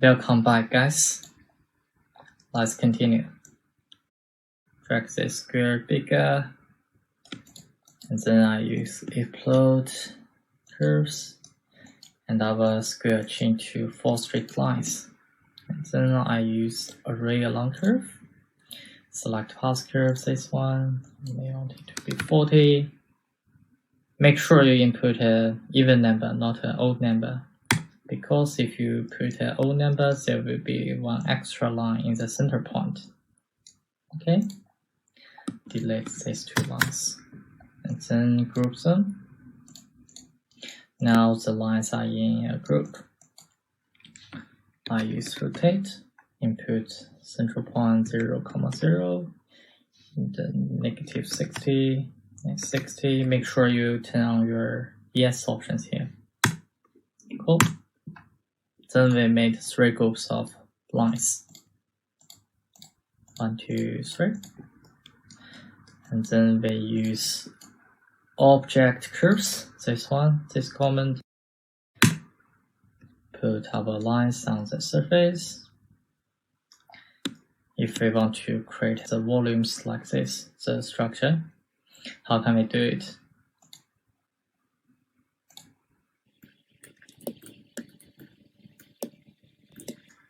Welcome back, guys. Let's continue. Drag this square bigger, and then I use explode curves, and our square change to 4 straight lines. And then I use array along curve. Select path curve, this one. I want it to be 40. Make sure you input an even number, not an odd number. Because if you put an odd number, there will be one extra line in the center point. Okay? Delete these 2 lines. And then group them. Now the lines are in a group. I use rotate, input central point 0, 0, and then -60 and 60. Make sure you turn on your yes options here. Cool. Then we made 3 groups of lines. 1, 2, 3. And then we use object curves. This one, this comment. Put our lines on the surface. If we want to create the volumes like this, the structure, how can we do it?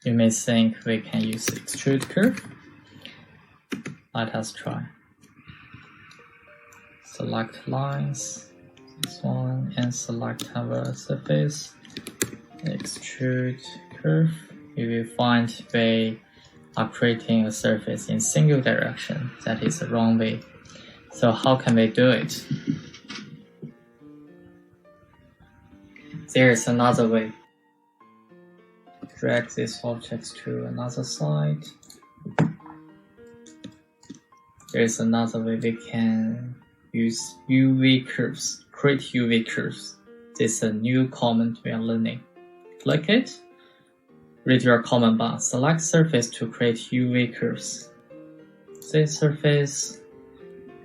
You may think we can use extrude curve. Let us try. Select lines, this one, and select our surface. Extrude curve. You will find we are creating a surface in single direction. That is the wrong way. So how can we do it? There is another way. Drag these objects to another side. There is another way we can use UV curves, create UV curves. This is a new comment we are learning. Click it, read your comment bar, select surface to create UV curves. This surface,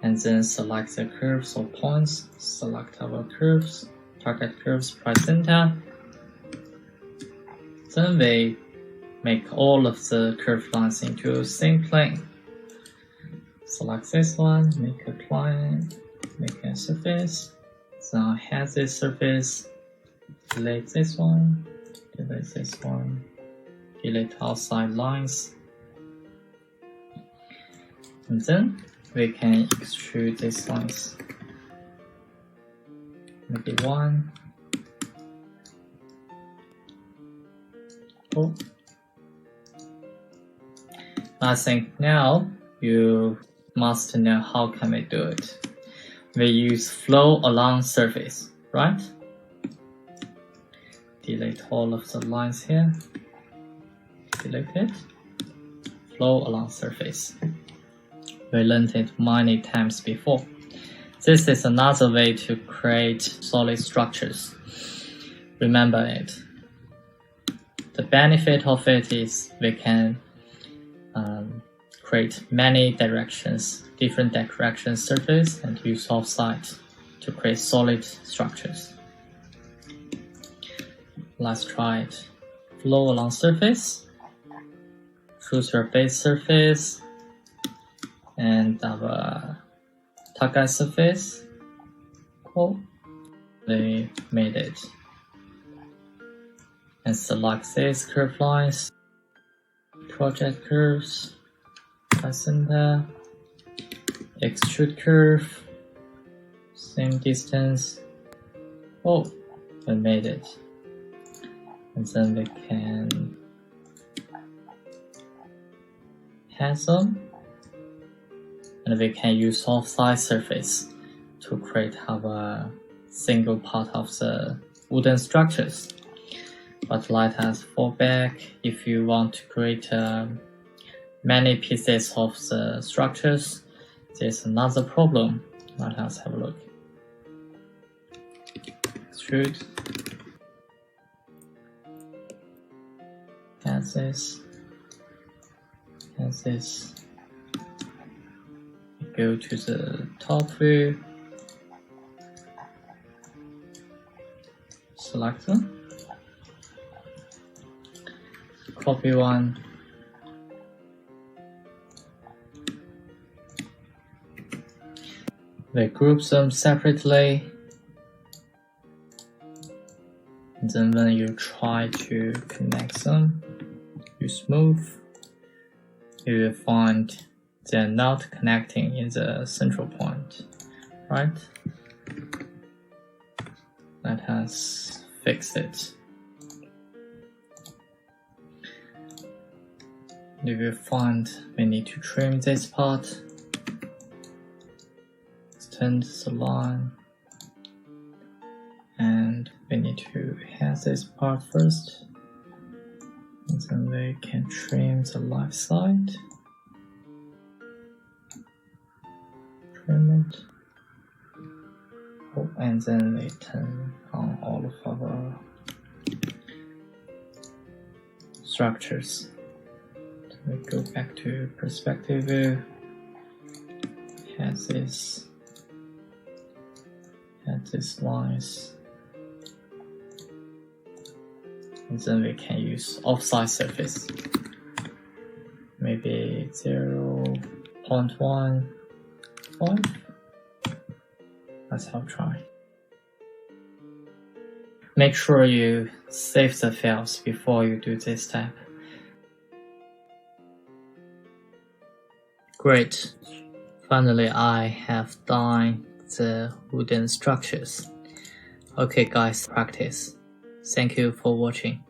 and then select the curves or points, select our curves, target curves, press enter. Then we make all of the curved lines into the same plane. Select this one, make a plane, make a surface. Then I have this surface, delete this one, delete this one, delete outside lines. And then we can extrude these lines. Maybe 1. Cool. I think now you must know how can we do it. We use flow along surface, right? Delete all of the lines here. Delete it. Flow along surface. We learned it many times before. This is another way to create solid structures. Remember it. The benefit of it is we can create many directions, different direction surface, and use offside to create solid structures. Let's try it. Flow along surface. Choose your base surface and our target surface. Cool. We made it. And select these curve lines, project curves, press enter, extrude curve, same distance. Oh, we made it. And then we can add them, and we can use offside surface to create our single part of the wooden structures. But let us fall back. If you want to create many pieces of the structures, there's another problem. Let us have a look. Extrude. Add this. Add this. Go to the top view. select them, copy one, we group them separately, and then when you try to connect them, you smooth, you will find they're not connecting in the central point, right? That has fixed it. You will find we need to trim this part, extend the line, and we need to have this part first, and then we can trim the left side, trim it, and then we turn on all of our structures. So we go back to perspective view, has these lines, and then we can use offside surface, maybe 0.15. Let's have a try. Make sure you save the files before you do this step. Great. Finally, I have done the wooden structures. Okay guys, practice. Thank you for watching.